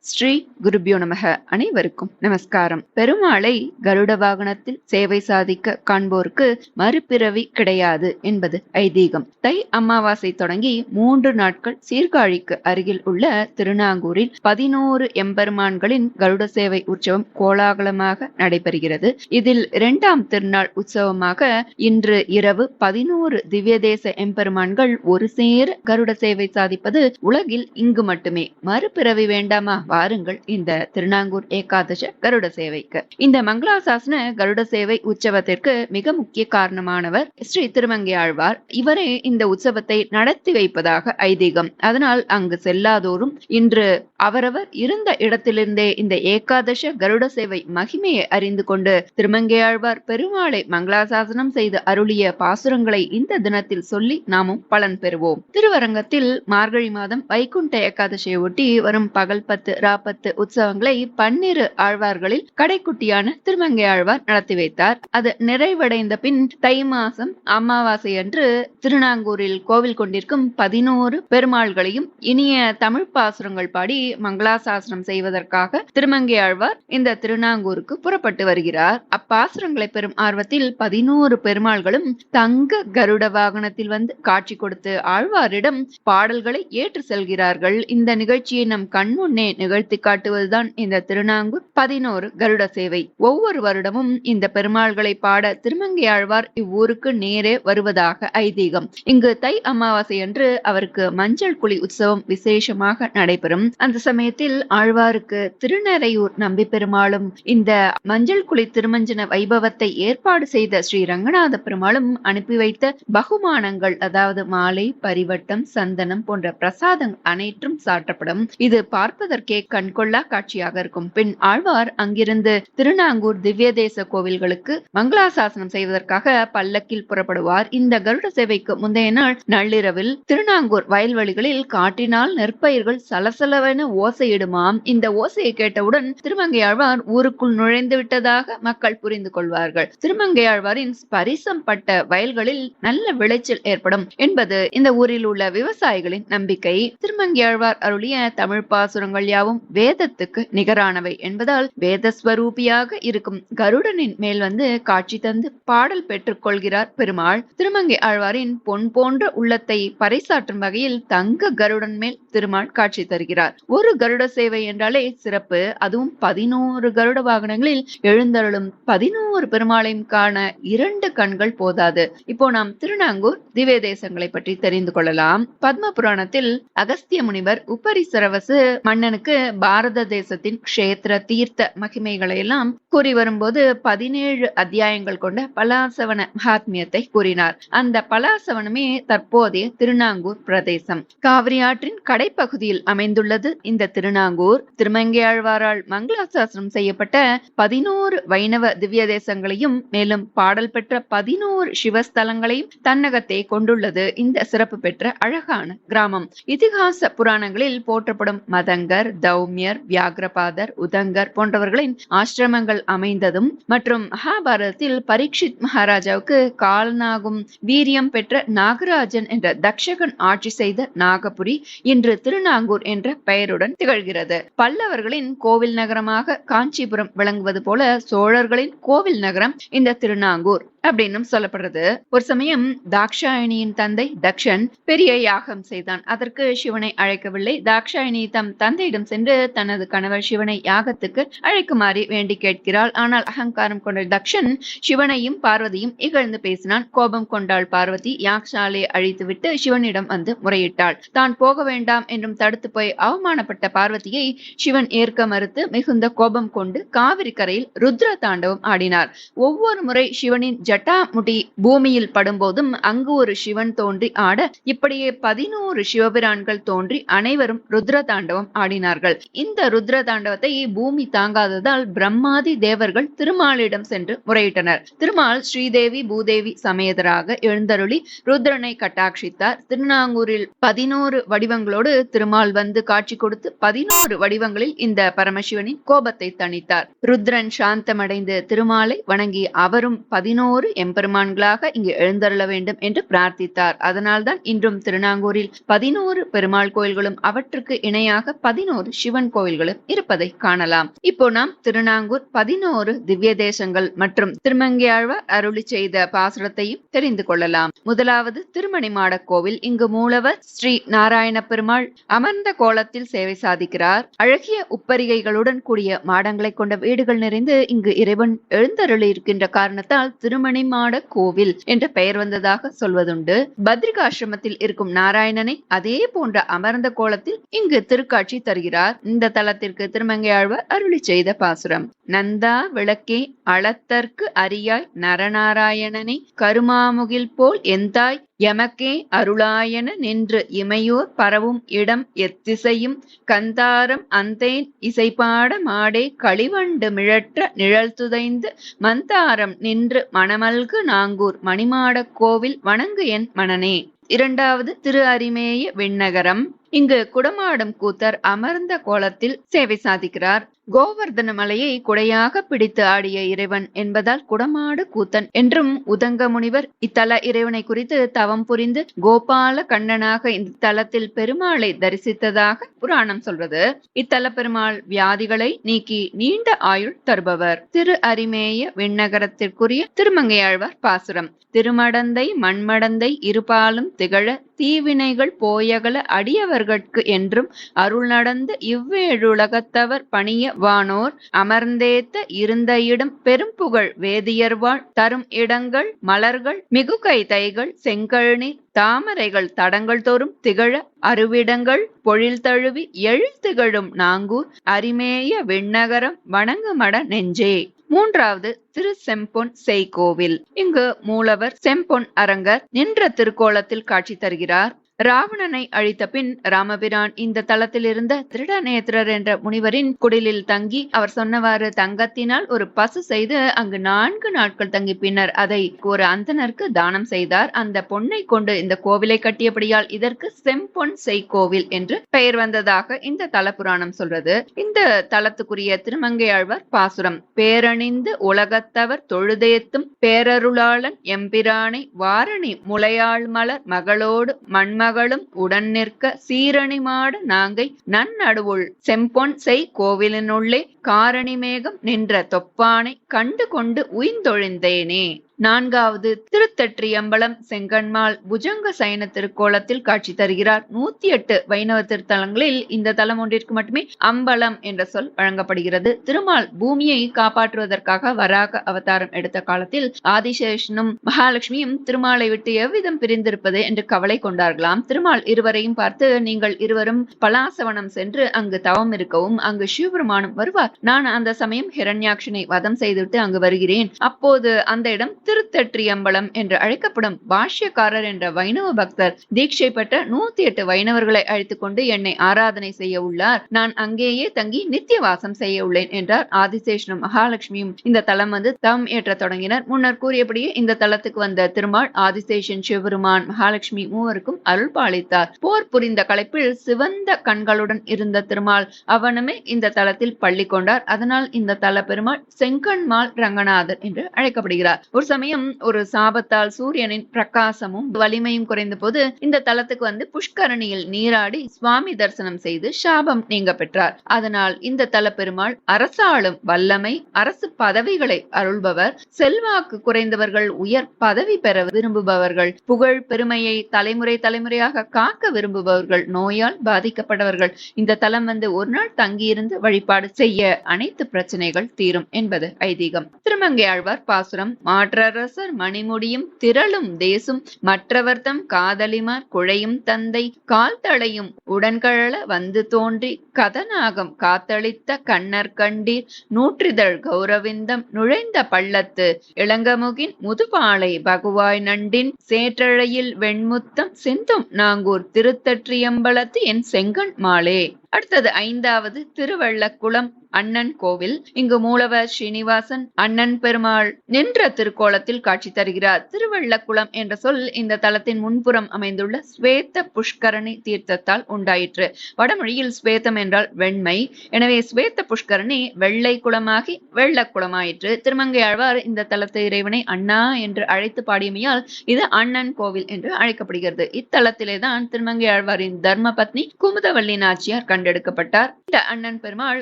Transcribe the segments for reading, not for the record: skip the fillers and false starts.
ஸ்ரீ குருபியோ நமக. அனைவருக்கும் நமஸ்காரம். பெருமாளை கருட வாகனத்தில் சேவை சாதிக்க காண்போருக்கு மறுபிறவி கிடையாது என்பது ஐதீகம். தை அமாவாசை தொடங்கி 3 நாட்கள் சீர்காழிக்கு அருகில் உள்ள திருநாங்கூரில் 11 எம்பெருமான்களின் கருட சேவை உற்சவம் கோலாகலமாக நடைபெறுகிறது. இதில் 2ஆம் திருநாள் உற்சவமாக இன்று இரவு 11 திவ்யதேச எம்பெருமான்கள் ஒரு சேர கருட சேவை சாதிப்பது உலகில் இங்கு மட்டுமே. மறுபிறவி வேண்டாமா? வாருங்கள் இந்த திருநாங்கூர் ஏகாதச கருட சேவைக்கு. இந்த மங்களாசாசன கருட சேவை உற்சவத்திற்கு மிக முக்கிய காரணமானவர் ஸ்ரீ திருமங்கையாழ்வார். இவரே இந்த உற்சவத்தை நடத்தி வைப்பதாக ஐதீகம். அதனால் அங்கு செல்லாதோரும் இன்று அவரவர் இருந்த இடத்திலிருந்தே இந்த ஏகாதச கருட சேவை மகிமையை அறிந்து கொண்டு திருமங்கையாழ்வார் பெருமாளை மங்களாசாசனம் செய்து அருளிய பாசுரங்களை இந்த தினத்தில் சொல்லி நாமும் பலன் பெறுவோம். திருவரங்கத்தில் மார்கழி மாதம் வைகுண்ட ஏகாதசியை ஒட்டி வரும் பகல் 10 ராப்பத்து உற்சவங்களை 12 ஆழ்வார்களில் கடைக்குட்டியான திருமங்கையாழ்வார் நடத்தி வைத்தார். அது நிறைவடைந்த பின் தை மாசம் அமாவாசை அன்று திருநாங்கூரில் கோவில் கொண்டிருக்கும் 11 பெருமாள்களையும் இனிய தமிழ் பாசுரங்கள் பாடி மங்களாசாசனம் செய்வதற்காக திருமங்கையாழ்வார் இந்த திருநாங்கூருக்கு புறப்பட்டு வருகிறார். அப்பாசுரங்களை பெறும் ஆர்வத்தில் 11 பெருமாள்களும் தங்க கருட வாகனத்தில் வந்து காட்சி கொடுத்து ஆழ்வாரிடம் பாடல்களை ஏற்று செல்கிறார்கள். இந்த நிகழ்ச்சியை நம் கண்முன்னே நிகழ்த்தி காட்டுவதுதான் இந்த திருநாங்கூர் 11 கருட சேவை. ஒவ்வொரு வருடமும் இந்த பெருமாள்களை பாட திருமங்கையாழ்வார் இவ்வூருக்கு நேரே வருவதாக ஐதீகம். இங்கு தை அமாவாசை அன்று அவருக்கு மஞ்சள் குழி உற்சவம் விசேஷமாக நடைபெறும். அந்த சமயத்தில் ஆழ்வாருக்கு திருநறையூர் நம்பி பெருமாளும் இந்த மஞ்சள் குழி திருமஞ்சன வைபவத்தை ஏற்பாடு செய்த ஸ்ரீ ரங்கநாத பெருமாளும் அனுப்பி வைத்த பகுமானங்கள், அதாவது மாலை, பரிவட்டம், சந்தனம் போன்ற பிரசாதங்கள் அனைத்தும் சாற்றப்படும். இது பார்ப்பதற்கே கண்கொள்ளா காட்சியாக இருக்கும். பின் ஆழ்வார் அங்கிருந்து திருநாங்கூர் திவ்யதேச கோவில்களுக்கு மங்களாசாசனம் செய்வதற்காக பல்லக்கில் புறப்படுவார். இந்த கருட சேவைக்கு முந்தைய நாள் நள்ளிரவில் திருநாங்கூர் வயல்வெளிகளில் காட்டினால் நெற்பயிர்கள் சலசலவென ஓசையிடுமாம். இந்த ஓசையை கேட்டவுடன் திருமங்கையாழ்வார் ஊருக்குள் நுழைந்து விட்டதாக மக்கள் புரிந்து கொள்வார்கள். திருமங்கையாழ்வாரின் ஸ்பரிசம் பட்ட வயல்களில் நல்ல விளைச்சல் ஏற்படும் என்பது இந்த ஊரில் உள்ள விவசாயிகளின் நம்பிக்கை. திருமங்கையாழ்வார் அருளிய தமிழ் பாசுரங்கள் யாவும் வேதத்துக்கு நிகரானவை என்பதால் வேதஸ்வரூபியாக இருக்கும் கருடனின் மேல் வந்து காட்சி தந்து பாடல் பெற்றுக் கொள்கிறார் பெருமாள். திருமங்கை ஆழ்வாரின் பொன் போன்ற உள்ளத்தை பறைசாற்றும் வகையில் தங்க கருடன் மேல் திருமால் காட்சி தருகிறார். ஒரு கருட சேவை என்றாலே சிறப்பு. அதுவும் 11 கருட வாகனங்களில் எழுந்தருளும் 11 பெருமாளையும் காண 2 கண்கள் போதாது. இப்போ நாம் திருநாங்கூர் திவ்ய தேசங்களை பற்றி தெரிந்து கொள்ளலாம். பத்ம புராணத்தில் அகஸ்திய முனிவர் உபரிசரவசு மன்னனுக்கு பாரத தேசத்தின் க்ஷேத்திர தீர்த்த மகிமைகளை எல்லாம் கூறி வரும்போது 17 அத்தியாயங்கள் கொண்ட பலாசவன மகாத்மியத்தை கூறினார். அந்த பலாசவனமே தற்போதைய திருநாங்கூர் பிரதேசம். காவிரி ஆற்றின் கடைப்பகுதியில் அமைந்துள்ளது இந்த திருநாங்கூர். திருமங்கையாழ்வாரால் மங்களாசாசனம் செய்யப்பட்ட 11 வைணவ திவ்ய தேசங்களையும் மேலும் பாடல் பெற்ற 11 சிவஸ்தலங்களையும் தன்னகத்தை கொண்டுள்ளது இந்த சிறப்பு பெற்ற அழகான கிராமம். இதிகாச புராணங்களில் போற்றப்படும் மதங்கர், தௌமியர், வியாகிரபாதர், உதங்கர் போன்றவர்களின் ஆசிரமங்கள் அமைந்ததும் மற்றும் மகாபாரதத்தில் பரீட்சித் மகாராஜாவுக்கு காலனாகும் வீரியம் பெற்ற நாகராஜன் என்ற தக்ஷகன் ஆட்சி செய்த நாகபுரி இன்று திருநாங்கூர் என்ற பெயருடன் திகழ்கிறது. பல்லவர்களின் கோவில் நகரமாக காஞ்சிபுரம் விளங்குவது போல சோழர்களின் கோவில் நகரம் இந்த திருநாங்கூர் அப்படின்னு சொல்லப்படுறது. ஒரு சமயம் தாக்ஷாயணியின் தந்தை தக்ஷன் பெரிய யாகம் செய்தான். அதற்கு சிவனை அழைக்கவில்லை. தாக்ஷாயணி தம் தந்தையிடம் சென்று தனது கணவர் சிவனை யாகத்துக்கு அழைக்குமாறு வேண்டி கேட்கிறாள். ஆனால் அகங்காரம் கொண்ட தக்ஷன் சிவனையும் பார்வதியும் இகழ்ந்து பேசினான். கோபம் கொண்டாள் பார்வதி. யாக்ஷாலை அழித்துவிட்டு சிவனிடம் வந்து முறையிட்டாள். தான் போக வேண்டாம் என்றும் தடுத்து போய் அவமானப்பட்ட பார்வதியை சிவன் ஏற்க மறுத்து மிகுந்த கோபம் கொண்டு காவிரி கரையில் ருத்ர தாண்டவம் ஆடினார். ஒவ்வொரு முறை சிவனின் ஜட்டாமுடி பூமியில் படும்போதும் அங்கு ஒரு சிவன் தோன்றி ஆட இப்படியே 11 சிவபிரான்கள் தோன்றி அனைவரும் ருத்ர தாண்டவம் ஆடினார்கள். இந்த ருத்ர தாண்டவத்தை பூமி தாங்காததால் பிரம்மாதி தேவர்கள் திருமாலிடம் சென்று முறையிட்டனர். திருமால் ஸ்ரீதேவி பூதேவி சமேதராக எழுந்தருளி ருத்ரனை கட்டாட்சித்தார். திருநாங்கூரில் 11 வடிவங்களோடு திருமால் வந்து காட்சி கொடுத்து 11 வடிவங்களில் இந்த பரமசிவனின் கோபத்தை தணித்தார். ருத்ரன் சாந்தமடைந்து திருமாலை வணங்கி அவரும் 11 11 எம்பெருமான்களாக இங்கு எழுந்தருள வேண்டும் என்று பிரார்த்தித்தார். அதனால்தான் இன்றும் திருநாங்கூரில் 11 பெருமாள் கோயில்களும் அவற்றுக்கு இணையாக 11 சிவன் கோயில்களும் இருப்பதை காணலாம். இப்போ நாம் திருநாங்கூர் 11 திவ்ய தேசங்கள் மற்றும் திருமங்கையாழ்வார் அருளி செய்த பாசுரத்தையும் தெரிந்து கொள்ளலாம். முதலாவது திருமணிமாட கோவில். இங்கு மூலவர் ஸ்ரீ நாராயண பெருமாள் அமர்ந்த கோலத்தில் சேவை சாதிக்கிறார். அழகிய உப்பரிகைகளுடன் கூடிய மாடங்களை கொண்ட வீடுகள் நிறைந்து இங்கு இறைவன் எழுந்தருளி இருக்கின்ற காரணத்தால் திருமணிமாட கோவில் என்ற பெயர் வந்ததாக சொல்வதுண்டு. பத்ரிகாசிரமத்தில் இருக்கும் நாராயணனை அதே போன்ற அமர்ந்த கோலத்தில் இங்கு திருக்காட்சி தருகிறார். இந்த தலத்திற்கு திருமங்கையாழ்வார் அருளி செய்த பாசுரம். நந்தா விளக்கே அளத்தற்கு அரியாய் நரநாராயணனை கருமாமுகில் போல் எந்தாய் எமக்கே அருளாயன நின்று இமையோர் பரவும் இடம் எத்திசையும் கந்தாரம் அந்தேன் இசைப்பாட மாடே களிவண்டு மிழற்ற நிழல் துதைந்து மந்தாரம் நின்று மணமல்கு நாங்கூர் மணிமாட கோவில் வணங்கு என் மனனே. இரண்டாவது திரு அரிமேய விண்ணகரம். இங்கு குடமாடும் கூத்தர் அமர்ந்த கோலத்தில் சேவை சாதிக்கிறார். கோவர்தன மலையை குடையாக பிடித்து ஆடிய இறைவன் என்பதால் குடமாடு கூத்தன் என்றும் உதங்க முனிவர் இத்தல இறைவனை குறித்து தவம் புரிந்து கோபால கண்ணனாக இந்த தலத்தில் பெருமாளை தரிசித்ததாக புராணம் சொல்றது. இத்தல பெருமாள் வியாதிகளை நீக்கி நீண்ட ஆயுள் தருபவர். திரு அரிமேய விண்ணகரத்திற்குரிய திருமங்கையாழ்வார் பாசுரம். திருமடந்தை மண்மடந்தை இருபாலும் திகழ தீவினைகள் போயகல அடியவர்கட்கு என்றும் அருள் நடந்து இவ்வேழுலகத்தவர் பணிய வானோர் அமர்ந்தேத்த இருந்த இடம் பெரும்புகழ் வேதியர்வாள் தரும் இடங்கள் மலர்கள் மிகுகை தைகள் செங்கழ்நீர் தாமரைகள் தடங்கள் தோறும் திகழ அருவிடங்கள் பொழில் தழுவி எழில் திகழும் நாங்கூர் அரிமேய விண்ணகரம் வணங்குமட நெஞ்சே. மூன்றாவது திரு செம்பொன் செய்கோவில். இங்கு மூலவர் செம்பொன் அரங்கர் நின்ற திருக்கோலத்தில் காட்சி தருகிறார். ராவணனை அழித்த பின் ராமபிரான் இந்த தலத்தில் இருந்த திருடநேத்திரர் என்ற முனிவரின் குடிலில் தங்கி அவர் சொன்னவாறு தங்கத்தினால் ஒரு பசு செய்து அங்கு 4 நாட்கள் தங்கி பின்னர் அதை ஒரு அந்தனருக்கு தானம் செய்தார். அந்த பொன்னை கொண்டு இந்த கோவிலை கட்டியபடியால் இதற்கு செம்பொன் செய்கோவில் என்று பெயர் வந்ததாக இந்த தல புராணம் சொல்றது. இந்த தலத்துக்குரிய திருமங்கையாழ்வார் பாசுரம். பேரணிந்து உலகத்தவர் தொழுதேத்தும் பேரருளாளன் எம்பிரானை வாரணி முளையாள் மலர் மகளோடு மண்ம மகளும் உடன் நிற்க சீரணி மாடு நாங்கை நன்னடுவுள் செம்பொன் செய் கோவிலினுள்ளே காரணி மேகம் நின்ற தொப்பானை கண்டு கொண்டு உய்ந்தொழிந்தேனே. நான்காவது திருத்தற்றியம்பலம் செங்கண்மாள் புஜங்க சயன திருக்கோலத்தில் காட்சி தருகிறார். 108 வைணவ திருத்தலங்களில் இந்த தலம் ஒன்றிற்கு மட்டுமே அம்பலம் என்ற சொல் வழங்கப்படுகிறது. திருமால் பூமியை காப்பாற்றுவதற்காக வராக அவதாரம் எடுத்த காலத்தில் ஆதிசேஷனும் மகாலட்சுமியும் திருமாலை விட்டு எவ்விதம் பிரிந்திருப்பது என்று கவலை கொண்டார்களாம். திருமால் இருவரையும் பார்த்து, நீங்கள் இருவரும் பலாசவனம் சென்று அங்கு தவம் இருக்கவும், அங்கு சிவபெருமானும் வருவார். நான் அந்த சமயம் ஹிரண்யாட்சனை வதம் செய்துவிட்டு அங்கு வருகிறேன். அப்போது அந்த இடம் திருத்தற்றியம்பலம் என்று அழைக்கப்படும். பாஷ்யக்காரர் என்ற வைணவ பக்தர் தீட்சை பெற்ற 108 வைணவர்களை அழைத்துக் கொண்டு என்னை ஆராதனை செய்ய உள்ளார். நான் அங்கேயே தங்கி நித்திய வாசம் செய்ய உள்ளேன் என்றார். ஆதிசேஷனும் மகாலட்சுமியும் இந்த தலம் வந்து தம் ஏற்ற தொடங்கினர். முன்னர் கூறியபடியே இந்த தலத்துக்கு வந்த திருமால் ஆதிசேஷன் சிவபெருமான் மகாலட்சுமி மூவருக்கும் அருள் பாலித்தார். போர் புரிந்த களைப்பில் சிவந்த கண்களுடன் இருந்த திருமால் அவனுமே இந்த தலத்தில் பள்ளி கொண்டார். அதனால் இந்த தல பெருமாள் செங்கண்மாள் ரங்கநாதர் என்று அழைக்கப்படுகிறார். ஒரு சமயம் ஒரு சாபத்தால் சூரியனின் பிரகாசமும் வலிமையும் குறைந்த போது இந்த தலத்துக்கு வந்து புஷ்கரணியில் நீராடி சுவாமி தரிசனம் செய்து சாபம் நீங்க பெற்றார். அதனால் இந்த தல பெருமாள் அரசாளும் வல்லமை, அரசு பதவிகளை அருள்பவர், செல்வாக்கு குறைந்தவர்கள் உயர் பதவி பெற விரும்புபவர்கள், புகழ் பெருமையை தலைமுறை தலைமுறையாக காக்க விரும்புபவர்கள், நோயால் பாதிக்கப்பட்டவர்கள் இந்த தலம் வந்து ஒரு நாள் தங்கியிருந்து வழிபாடு செய்ய அனைத்து பிரச்சனைகள் தீரும் என்பது ஐதீகம். திருமங்கையாழ்வார் பாசுரம். மாற்றரசர் மணிமுடியும் திரளும் தேசும் மற்றவர்தம் காதலிமார் குழையும் தந்தை கால் தளையும் உடன்கழல வந்து தோன்றி கதநாகம் காத்தளித்த கண்ணர் கண்டீர் நூற்றிதழ் கௌரவிந்தம் நுழைந்த பள்ளத்து இளங்கமுகின் முதுபாலை பகுவாய் நண்டின் சேற்றழையில் வெண்முத்தம் சிந்தும் நாங்கூர் திருத்தற்றியம்பலத்து என் செங்கண் மாலே. அடுத்தது 5வது திருவள்ளக்குளம் அண்ணன் கோவில். இங்கு மூலவர் ஸ்ரீனிவாசன் அண்ணன் பெருமாள் நின்ற திருக்கோலத்தில் காட்சி தருகிறார். திருவள்ளக்குளம் என்ற சொல் இந்த தலத்தின் முன்புறம் அமைந்துள்ள ஸ்வேத புஷ்கரணி தீர்த்தத்தால் உண்டாயிற்று. வடமொழியில் ஸ்வேதம் என்றால் வெண்மை. எனவே ஸ்வேத புஷ்கரணி வெள்ளை குளமாகி வெள்ளக்குளமாயிற்று. திருமங்கையாழ்வார் இந்த தலத்து இறைவனை அண்ணா என்று அழைத்து பாடியமையால் இது அண்ணன் கோவில் என்று அழைக்கப்படுகிறது. இத்தலத்திலேதான் திருமங்கையாழ்வாரின் தர்ம பத்னி குமுதவள்ளி நாச்சியார் கண்டெடுக்கப்பட்டார். இந்த அண்ணன் பெருமாள்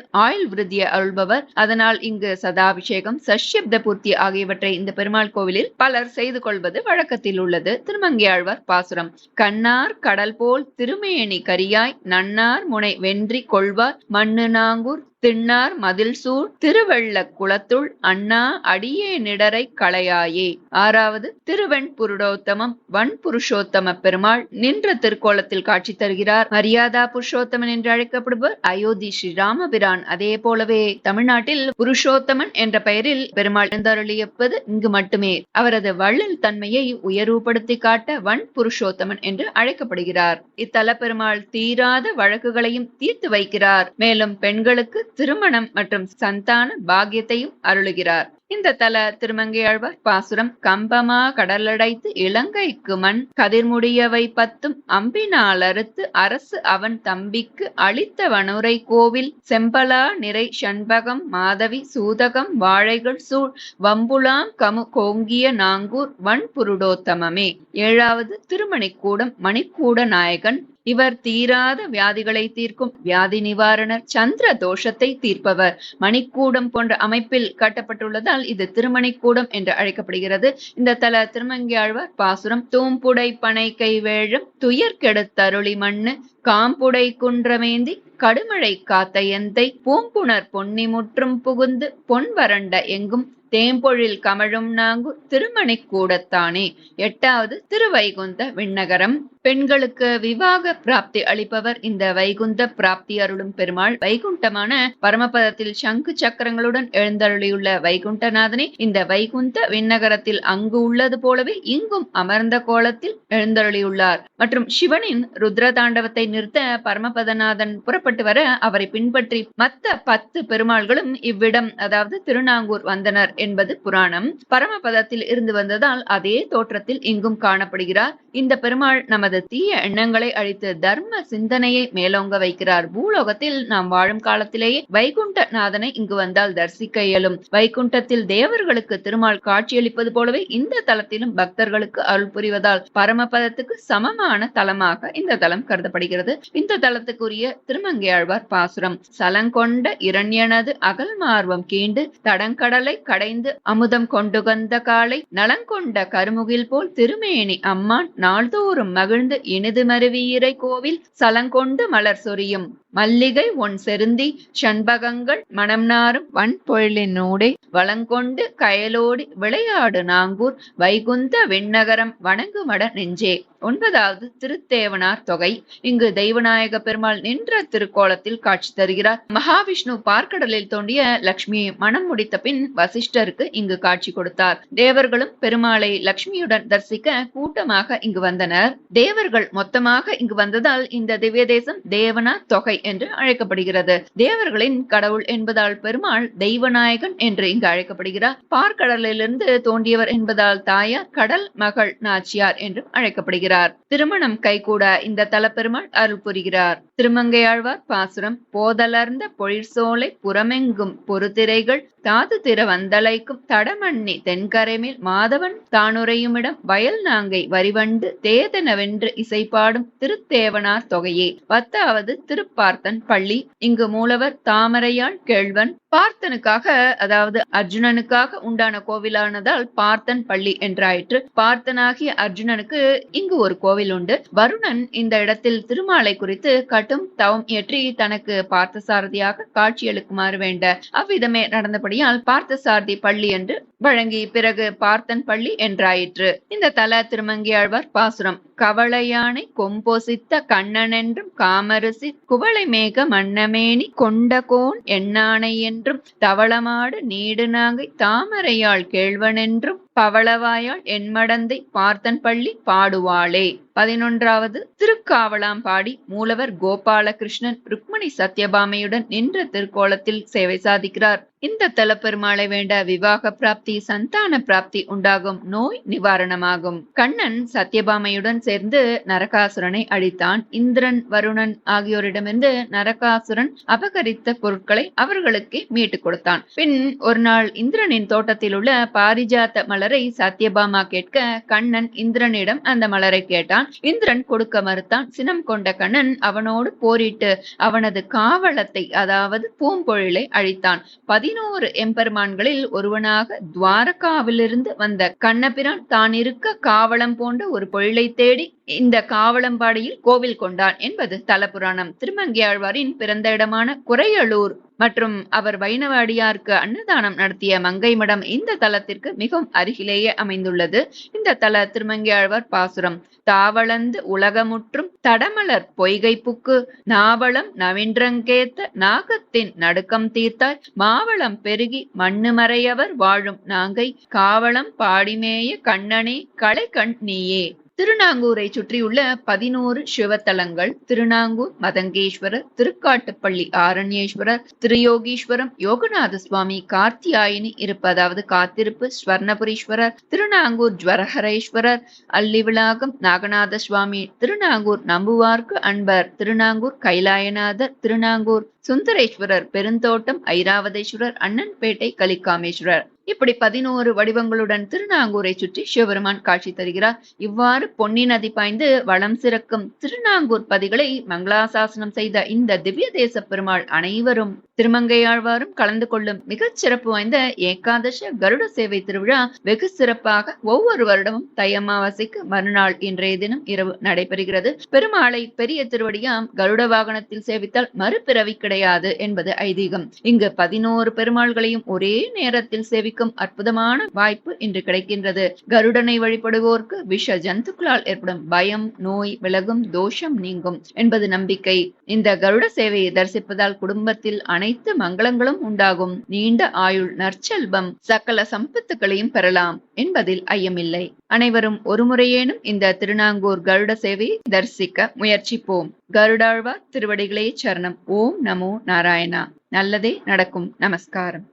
ஆயுள் விருத்தியை அருள்பவர். அதனால் இங்கு சதாபிஷேகம், சஷ்யப்த பூர்த்தி ஆகியவற்றை இந்த பெருமாள் கோவிலில் பலர் செய்து கொள்வது வழக்கத்தில் உள்ளது. திருமங்கையாழ்வார் பாசுரம். கண்ணார் கடல் போல் திருமேனி கரியாய் நன்னார் முனை வென்றி கொள்வார் மண்ணு நாங்கூர் திண்ணார் மதில் சூழ் திருவெள்ள குளத்துள் அண்ணா அடியே நிடரை களையாயே. 6வது திருவெண் புருடோத்தமம் வன் புருஷோத்தம பெருமாள் நின்ற திருக்கோலத்தில் காட்சி தருகிறார். மரியாதா புருஷோத்தமன் என்று அழைக்கப்படுபவர் அயோத்தி ஸ்ரீராமபிரான். அதே போலவே தமிழ்நாட்டில் புருஷோத்தமன் என்ற பெயரில் பெருமாள் எழுந்தருளியப்பது இங்கு மட்டுமே. அவரது வள்ளல் தன்மையை உயர்வுபடுத்தி காட்ட வன் புருஷோத்தமன் என்று அழைக்கப்படுகிறார். இத்தல பெருமாள் தீராத வழக்குகளையும் தீர்த்து வைக்கிறார். மேலும் பெண்களுக்கு திருமணம் மற்றும் சந்தான பாக்கியத்தையும் அருளுகிறார். இந்த தல திருமங்கையாழ்வார் பாசுரம். கம்பமா கடலடைத்து இலங்கைக்கு மண் கதிர்முடியவை 10 அம்பினால் அறுத்து அரசு அவன் தம்பிக்கு அளித்த வனுரை கோவில் செம்பலா நிறை சண்பகம் மாதவி சூதகம் வாழைகள் சூழ் வம்புலாம் கமு கோங்கிய நாங்கூர் வன் புருடோத்தமமே. 7வது திருமணிக்கூடம் மணிக்கூட நாயகன். இவர் தீராத வியாதிகளை தீர்க்கும் வியாதி நிவாரணர், சந்திர தோஷத்தை தீர்ப்பவர். மணிக்கூடம் போன்ற அமைப்பில் கட்டப்பட்டுள்ளதால் இது திருமணிக்கூடம் என்று அழைக்கப்படுகிறது. இந்த தல திருமங்கையாழ்வார் பாசுரம். தூம்புடை பனை கைவேழம் துயர் கெடுத்தருளி மண்ணு காம்புடை குன்றமேந்தி கடுமழை காத்த எந்தை பூம்புணர் பொன்னி முற்றும் புகுந்து பொன் வறண்ட எங்கும் தேம்பொழில் கமழும் நாங்கு திருமணி கூடத்தானே. 8வது திருவைகுந்த விண்ணகரம். பெண்களுக்கு விவாக பிராப்தி அளிப்பவர் இந்த வைகுந்த பிராப்தி அருளும் பெருமாள். வைகுண்டமான பரமபதத்தில் சங்கு சக்கரங்களுடன் எழுந்தருளியுள்ள வைகுண்டநாதனே இந்த வைகுந்த விண்ணகரத்தில் அங்கு உள்ளது போலவே இங்கும் அமர்ந்த கோலத்தில் எழுந்தருளியுள்ளார். மற்றும் சிவனின் ருத்ர தாண்டவத்தை நிறுத்த பரமபதநாதன் புறப்பட்டு வர அவரை பின்பற்றி மத்த 10 பெருமாள்களும் இவ்விடம் அதாவது திருநாங்கூர் வந்தனர் என்பது புராணம். பரமபதத்தில் இருந்து வந்ததால் அதே தோற்றத்தில் இங்கும் காணப்படுகிறார். இந்த பெருமாள் நமது தீய எண்ணங்களை அழித்து தர்ம சிந்தனையை மேலோங்க வைக்கிறார். பூலோகத்தில் நாம் வாழும் காலத்திலேயே வைகுண்டநாதனை இங்கு வந்தால் தரிசிக்க இயலும். வைகுண்டத்தில் தேவர்களுக்கு திருமால் காட்சியளிப்பது போலவே இந்த தலத்திலும் பக்தர்களுக்கு அருள் புரிவதால் பரமபதத்துக்கு சமமான தலமாக இந்த தலம் கருதப்படுகிறது. இந்த தலத்துக்குரிய திருமங்கையாழ்வார் பாசுரம். சலங்கொண்ட இரண்யனது அகல் மார்வம் கீண்டு தடங்கடலை கடைந்து அமுதம் கொண்டு கந்த காலை நலங்கொண்ட கருமுகில் போல் திருமேனி அம்மான் நாள்தோறும் மகிழ்ந்து இனிது மருவீரை கோவில் சலங்கொண்டு மலர் சொரியும் மல்லிகை ஒன் செருந்தி சண்பகங்கள் மனம் நாரும் வன் பொழிலினூடே வளங்கொண்டு கயலோடி விளையாடு நாங்கூர் வைகுந்த விண்ணகரம் வணங்குமட நெஞ்சே. 9வது திருத்தேவனார் தொகை. இங்கு தெய்வநாயக பெருமாள் நின்ற திருக்கோலத்தில் காட்சி தருகிறார். மகாவிஷ்ணு பார்க்கடலில் தோண்டிய லட்சுமியை மனம் முடித்த பின் வசிஷ்டருக்கு இங்கு காட்சி கொடுத்தார். தேவர்களும் பெருமாளை லட்சுமியுடன் தரிசிக்க கூட்டமாக இங்கு வந்தனர். தேவர்கள் மொத்தமாக இங்கு வந்ததால் இந்த திவ்ய தேசம் தேவனார் தொகை என்று அழைக்கப்படுகிறது. தேவர்களின் கடவுள் என்பதால் பெருமாள் தெய்வநாயகன் என்று இங்கு அழைக்கப்படுகிறார். பார்க்கடலிலிருந்து தோன்றியவர் என்பதால் தாயார் கடல் மகள் நாச்சியார் என்றும் அழைக்கப்படுகிறார். திருமணம் கைகூட இந்த தல பெருமாள் அருள் புரிகிறார். திருமங்கையாழ்வார் பாசுரம். போதலர்ந்த பொழிற்சோலை புறமெங்கும் பொறுதிரைகள் தாது திற வந்தலைக்கும் தடமண்ணி தென்கரைமேல் மாதவன் தானுரையுமிடம் வயல் நாங்கை வரிவண்டு தேதனவென்று இசைப்பாடும் திருத்தேவனார் தொகையே. 10வது திருப்பார்த்தன் பள்ளி. இங்கு மூலவர் தாமரையாள் கேழ்வன். பார்த்தனுக்காக அதாவது அர்ஜுனனுக்காக உண்டான கோவிலானதால் பார்த்தன் பள்ளி என்றாயிற்று. பார்த்தனாகிய அர்ஜுனனுக்கு இங்கு ஒரு கோவில் உண்டு. வருணன் இந்த இடத்தில் திருமாலை குறித்து கடும் தவம் இயற்றி தனக்கு பார்த்தசாரதியாக காட்சியளிக்குமாறு வேண்ட அவ்விதமே நடந்தபடியால் பார்த்தசாரதி பள்ளி என்று வழங்கி பிறகு பார்த்தன் பள்ளி என்றாயிற்று. இந்த தல திருமங்கையாழ்வார் பாசுரம். கவளையானை கொம்பொசித்த கண்ணன் என்றும் காமரிசி குவளை மேக மன்னமேனி கொண்டகோன் எண்ணானை என்றும் தவளமாடு நீடு நாங்கை தாமரையாள் கேழ்வன் என்றும் பவளவாயாள் என்மடந்தை பார்த்தன் பள்ளி பாடுவாளே. 11வது திருக்காவலாம்பாடி மூலவர் கோபாலகிருஷ்ணன் ருக்மணி சத்யபாமையுடன் நின்ற திருக்கோலத்தில் சேவை சாதிக்கிறார். இந்த தலப்பெருமாளை வேண்ட விவாக பிராப்தி, சந்தான பிராப்தி உண்டாகும், நோய் நிவாரணமாகும். கண்ணன் சத்யபாமையுடன் சேர்ந்து நரகாசுரனை அழித்தான். இந்திரன், வருணன் ஆகியோரிடமிருந்து நரகாசுரன் அபகரித்த பொருட்களை அவர்களுக்கு மீட்டுக் கொடுத்தான். பின் ஒரு நாள் இந்திரனின் தோட்டத்தில் உள்ள பாரிஜாத்த மலரை சத்யபாமா கேட்க கண்ணன் இந்திரனிடம் அந்த மலரை கேட்டான். இந்திரன் கொடுக்க மறுத்தான். சினம் கொண்ட கண்ணன் அவனோடு போரிட்டு அவனது காவலத்தை, அதாவது பூம்பொழிலை அழித்தான். 11 எம்பெருமான்களில் ஒருவனாக துவாரகாவிலிருந்து வந்த கண்ணபிரான் தான் இருக்க காவலம் போன்ற ஒரு பொழிலை தேடி இந்த காவலம்பாடியில் கோவில் கொண்டான் என்பது தலபுராணம். திருமங்கையாழ்வாரின் பிறந்த இடமான குறையலூர் மற்றும் அவர் வைணவ அடியாருக்கு அன்னதானம் நடத்திய மங்கை மடம் இந்த தலத்திற்கு மிகவும் அருகிலேயே அமைந்துள்ளது. இந்த தல திருமங்கையாழ்வார் பாசுரம்: தாவளந்து உலகமுற்றும் தடமலர் பொய்கை புக்கு, நாவளம் நவின்றங்கேத்த நாகத்தின் நடுக்கம் தீர்த்தாய், மாவளம் பெருகி மண்ணு மறையவர் வாழும் நாங்கை, காவளம் பாடிமேய கண்ணனே களைகண் நீயே. திருநாங்கூரை சுற்றியுள்ள 11 சிவத்தலங்கள்: திருநாங்கூர் மதங்கேஸ்வரர், திருக்காட்டுப்பள்ளி ஆரண்யேஸ்வரர், திருயோகீஸ்வரம் யோகநாத சுவாமி, கார்த்தியாயினி இருப்பதாவது காத்திருப்பு ஸ்வர்ணபுரீஸ்வரர், திருநாங்கூர் ஜ்வரஹரேஸ்வரர், அல்லிவிளாகம் நாகநாத சுவாமி, திருநாங்கூர் நம்புவார்க்கு அன்பர், திருநாங்கூர் கைலாயநாதர், திருநாங்கூர் சுந்தரேஸ்வரர், பெருந்தோட்டம் ஐராவதேஸ்வரர், அண்ணன்பேட்டை கலிக்காமேஸ்வரர். இப்படி 11 வடிவங்களுடன் திருநாங்கூரை சுற்றி சிவபெருமான் காட்சி தருகிறார். இவ்வாறு பொன்னி நதி பாய்ந்து வளம் சிறக்கும் திருநாங்கூர் பதிகளை மங்களாசாசனம் செய்த இந்த திவ்ய தேச பெருமாள் அனைவரும் திருமங்கையாழ்வாரும் கலந்து கொள்ளும் மிகச் சிறப்பு வாய்ந்த ஏகாதச கருட சேவை திருவிழா வெகு சிறப்பாக ஒவ்வொரு வருடமும் தை அமாவாசைக்கு மறுநாள் இன்றைய தினம் இரவு நடைபெறுகிறது. பெருமாளை பெரிய திருவடியாம் கருட வாகனத்தில் சேவித்தால் மறுபிறவி கிடையாது என்பது ஐதீகம். இங்கு 11 பெருமாள்களையும் ஒரே நேரத்தில் சேவிக்கும் அற்புதமான வாய்ப்பு இன்று கிடைக்கின்றது. கருடனை வழிபடுவோருக்கு விஷ ஜந்துக்களால் ஏற்படும் பயம், நோய் விலகும், தோஷம் நீங்கும் என்பது நம்பிக்கை. இந்த கருட சேவையை தரிசிப்பதால் குடும்பத்தில் அனைத்து மங்களங்களும் உண்டாகும், நீண்ட ஆயுள், நற்செல்வம், சகல சம்பத்துகளையும் பெறலாம் என்பதில் ஐயமில்லை. அனைவரும் ஒருமுறையேனும் இந்த திருநாங்கூர் கருட சேவையை தரிசிக்க முயற்சிப்போம். கருடாழ்வார் திருவடிகளே சரணம். ஓம் நமோ நாராயணா. நல்லதே நடக்கும். நமஸ்காரம்.